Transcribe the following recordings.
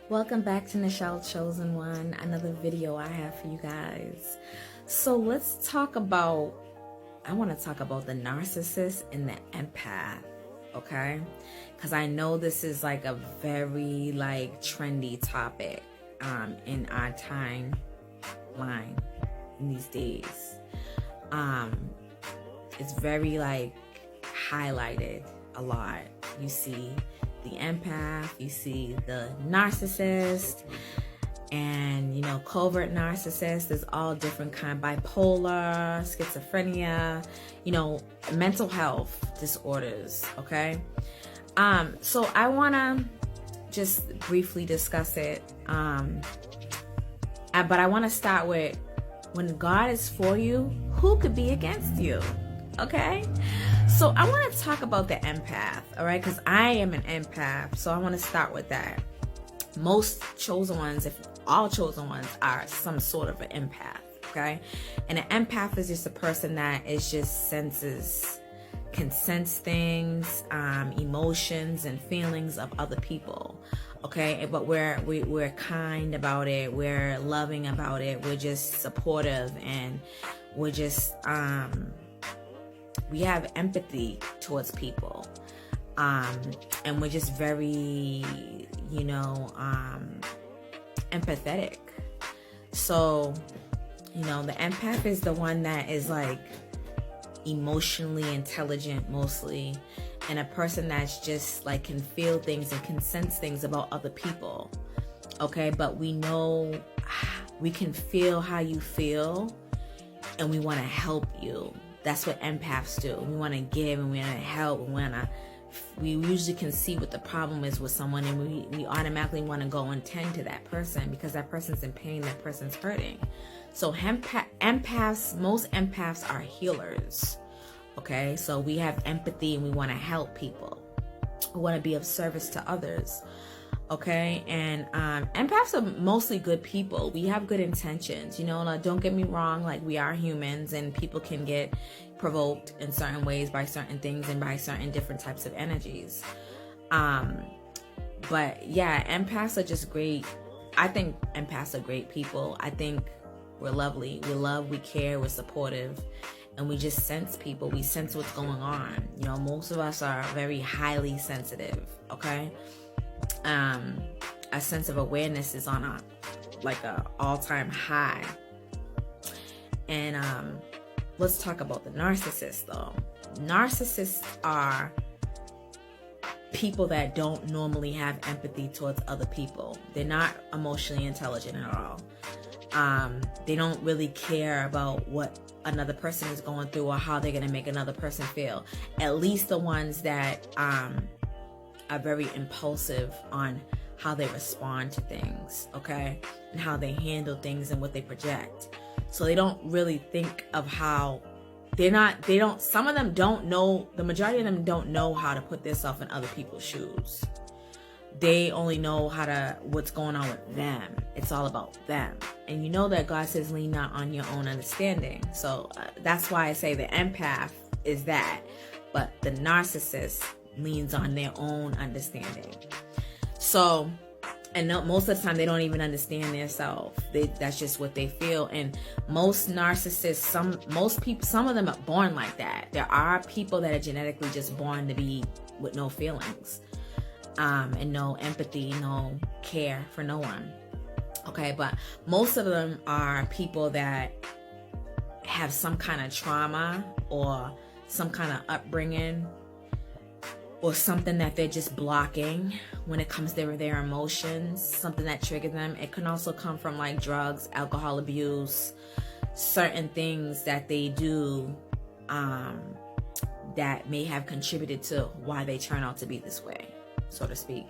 Welcome back to Nichelle Chosen One, another video I have for you guys. So let's talk about, I want to talk about the narcissist and the empath, okay? Because I know this is like a very trendy topic in our timeline in these days. It's very highlighted a lot. You see the empath, you see the narcissist, and covert narcissist. There's all different kind, bipolar, schizophrenia, mental health disorders. Okay, so I wanna just briefly discuss it, but I want to start with, when God is for you, who could be against you? Okay, so I want to talk about the empath, all right, because I am an empath, so I want to start with that. Most chosen ones, if all chosen ones, are some sort of an empath, okay? And an empath is just a person that is just can sense things, emotions and feelings of other people, okay? But we're kind about it, we're loving about it, we're just supportive, and we're just we have empathy towards people, and we're just very empathetic. So the empath is the one that is emotionally intelligent mostly, and a person that's just can feel things and can sense things about other people, okay? But we know we can feel how you feel, and we want to help you. That's what empaths do. We want to give, and we want to help, and we usually can see what the problem is with someone, and we automatically want to go and tend to that person because that person's in pain, that person's hurting. So empaths, most empaths are healers, okay? So we have empathy, and we want to help people. We want to be of service to others, okay? And empaths are mostly good people. We have good intentions, don't get me wrong, we are humans, and people can get provoked in certain ways by certain things and by certain different types of energies. But yeah, empaths are just great. I think empaths are great people. I think we're lovely. We love, we care, we're supportive, and we just sense people. We sense what's going on. Most of us are very highly sensitive, okay? A sense of awareness is on a all-time high. And let's talk about the narcissist, though. Narcissists are people that don't normally have empathy towards other people. They're not emotionally intelligent at all. They don't really care about what another person is going through or how they're going to make another person feel. At least the ones that are very impulsive on how they respond to things, okay? And how they handle things and what they project. So they don't really think of how some of them don't know, the majority of them don't know how to put themselves in other people's shoes. They only know what's going on with them. It's all about them. And you know that God says lean not on your own understanding. So that's why I say the empath is that, but the narcissist leans on their own understanding. So, and most of the time they don't even understand themselves. That's just what they feel. And most narcissists, some of them are born like that. There are people that are genetically just born to be with no feelings, and no empathy, no care for no one. Okay, but most of them are people that have some kind of trauma or some kind of upbringing, or something that they're just blocking when it comes to their emotions, something that triggered them. It can also come from drugs, alcohol abuse, certain things that they do that may have contributed to why they turn out to be this way, so to speak.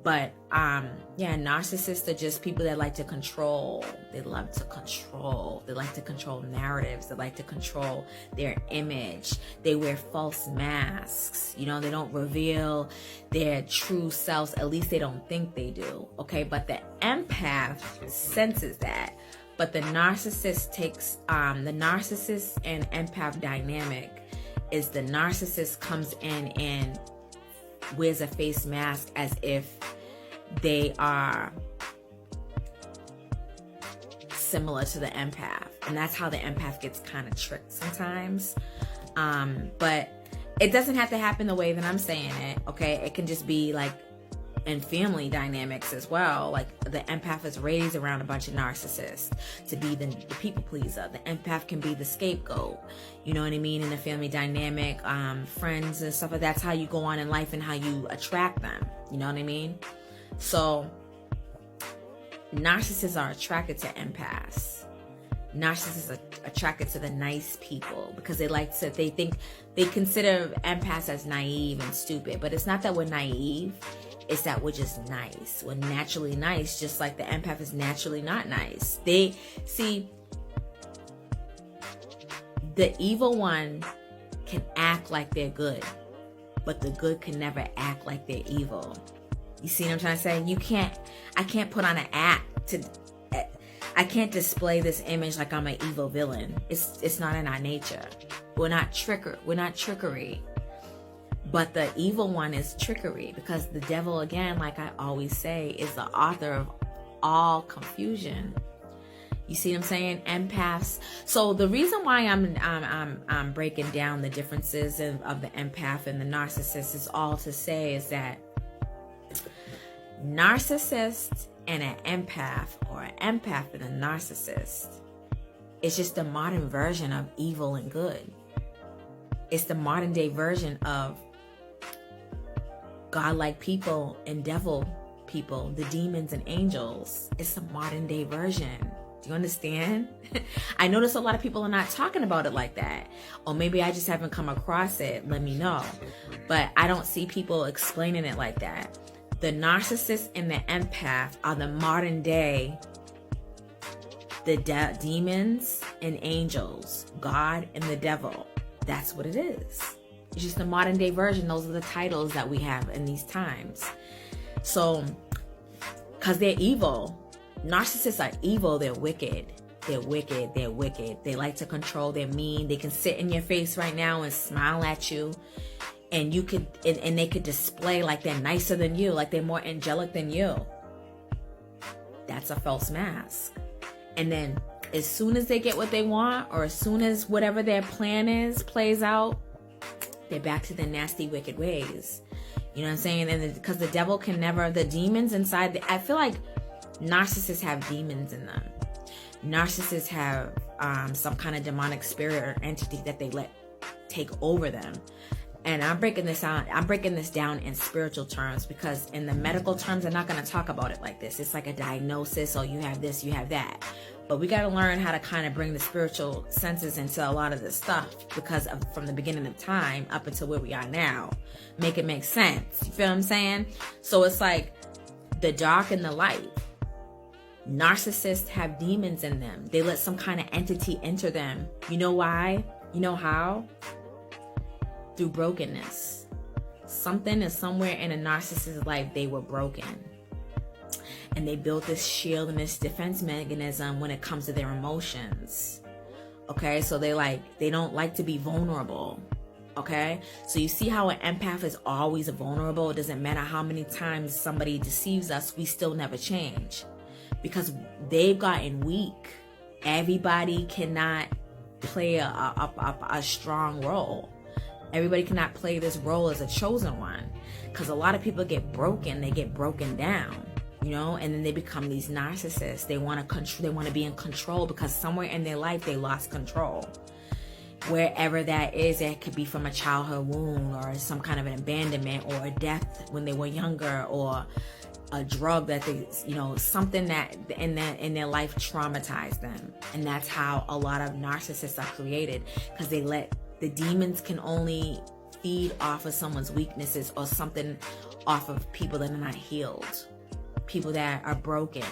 But narcissists are just people that like to control. They love to control. They like to control narratives. They like to control their image. They wear false masks. They don't reveal their true selves. At least they don't think they do. Okay, but the empath senses that. But the narcissist takes the narcissist and empath dynamic is the narcissist comes in and wears a face mask as if they are similar to the empath, and that's how the empath gets kind of tricked sometimes. But it doesn't have to happen the way that I'm saying it, okay? It can just be like in family dynamics as well. Like the empath is raised around a bunch of narcissists to be the people pleaser. The empath can be the scapegoat, you know what I mean, in a family dynamic, friends and stuff like that. That's how you go on in life and how you attract them, you know what I mean? So narcissists are attracted to empaths. Narcissists are attracted to the nice people because they consider empaths as naive and stupid. But it's not that we're naive, it's that we're just nice. We're naturally nice, just like the empath is naturally not nice. They see, the evil one can act like they're good, but the good can never act like they're evil. You see what I'm trying to say? I can't put on an act I can't display this image like I'm an evil villain. It's not in our nature. We're not trickery. But the evil one is trickery, because the devil, again, like I always say, is the author of all confusion. You see what I'm saying? Empaths. So the reason why I'm breaking down the differences of the empath and the narcissist is all to say is that narcissist and an empath, or an empath and a narcissist, is just the modern version of evil and good. It's the modern day version of godlike people and devil people, the demons and angels. It's the modern day version. Do you understand? I notice a lot of people are not talking about it like that. Or maybe I just haven't come across it. Let me know. But I don't see people explaining it like that. The narcissist and the empath are the modern day, the demons and angels, God and the devil. That's what it is. It's just the modern day version. Those are the titles that we have in these times. So, because they're evil. Narcissists are evil. They're wicked. They're wicked. They're wicked. They like to control. They're mean. They can sit in your face right now and smile at you. And you could, and they could display like they're nicer than you, like they're more angelic than you. That's a false mask. And then as soon as they get what they want, or as soon as whatever their plan is plays out, they're back to their nasty, wicked ways. You know what I'm saying? And because the devil can never, the demons inside, I feel like narcissists have demons in them. Narcissists have some kind of demonic spirit or entity that they let take over them. And I'm breaking this down in spiritual terms, because in the medical terms, I'm not going to talk about it like this. It's like a diagnosis, or you have this, you have that. But we got to learn how to kind of bring the spiritual senses into a lot of this stuff, because from the beginning of time up until where we are now, make it make sense. You feel what I'm saying? So it's like the dark and the light. Narcissists have demons in them. They let some kind of entity enter them. You know why? You know how? Through brokenness. Something is somewhere in a narcissist's life, they were broken. And they built this shield and this defense mechanism when it comes to their emotions. Okay, so they don't like to be vulnerable. Okay, so you see how an empath is always vulnerable. It doesn't matter how many times somebody deceives us, we still never change. Because they've gotten weak. Everybody cannot play a strong role. Everybody cannot play this role as a chosen one, because a lot of people get broken. They get broken down, you know, and then they become these narcissists. They want to control. They want to be in control, because somewhere in their life they lost control. Wherever that is, it could be from a childhood wound, or some kind of an abandonment, or a death when they were younger, or a drug that they, you know, something that in their life traumatized them. And that's how a lot of narcissists are created, because the demons can only feed off of someone's weaknesses, or something off of people that are not healed, people that are broken.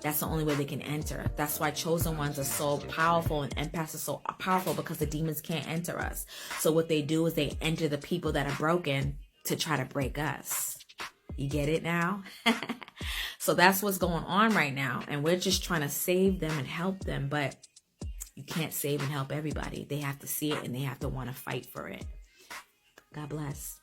That's the only way they can enter. That's why chosen ones are so powerful and empaths are so powerful, because the demons can't enter us. So what they do is they enter the people that are broken to try to break us. You get it now? So that's what's going on right now. And we're just trying to save them and help them. But you can't save and help everybody. They have to see it, and they have to want to fight for it. God bless.